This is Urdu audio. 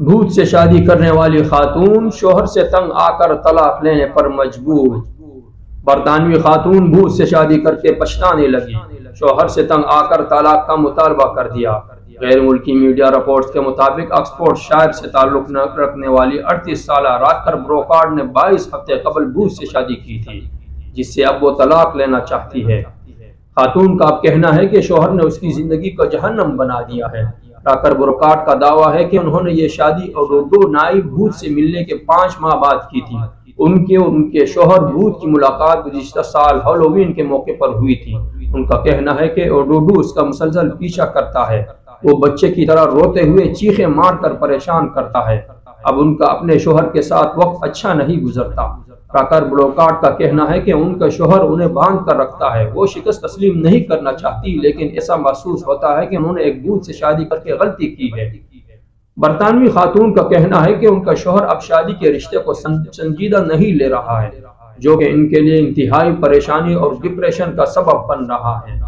بھوت سے شادی کرنے والی خاتون شوہر سے تنگ آ کر طلاق لینے پر مجبور۔ برطانوی خاتون بھوت سے شادی کر کے پچھتانے لگی، شوہر سے تنگ آ کر طلاق کا مطالبہ کر دیا۔ غیر ملکی میڈیا رپورٹس کے مطابق آکسفورڈ شائر سے تعلق رکھنے والی 38 سالہ راکر بروکارڈ نے 22 ہفتے قبل بھوت سے شادی کی تھی، جس سے اب وہ طلاق لینا چاہتی ہے۔ خاتون کا اب کہنا ہے کہ شوہر نے اس کی زندگی کو جہنم بنا دیا ہے۔ راکر بروکارڈ کا دعویٰ ہے کہ انہوں نے یہ شادی اور 2 نائب بھوت سے ملنے کے 5 ماہ بعد کی تھی۔ ان کے شوہر بھوت کی ملاقات گزشتہ سال ہالووین کے موقع پر ہوئی تھی۔ ان کا کہنا ہے کہ اوڈوڈو اس کا مسلسل پیچھا کرتا ہے، وہ بچے کی طرح روتے ہوئے چیخیں مار کر پریشان کرتا ہے۔ اب ان کا اپنے شوہر کے ساتھ وقت اچھا نہیں گزرتا۔ راکر بروکارڈ کا کہنا ہے کہ ان کا شوہر انہیں باندھ کر رکھتا ہے، وہ شکست تسلیم نہیں کرنا چاہتی، لیکن ایسا محسوس ہوتا ہے کہ انہوں نے ایک بھوت سے شادی کر کے غلطی کی ہے۔ برطانوی خاتون کا کہنا ہے کہ ان کا شوہر اب شادی کے رشتے کو سنجیدہ نہیں لے رہا ہے، جو کہ ان کے لیے انتہائی پریشانی اور ڈپریشن کا سبب بن رہا ہے۔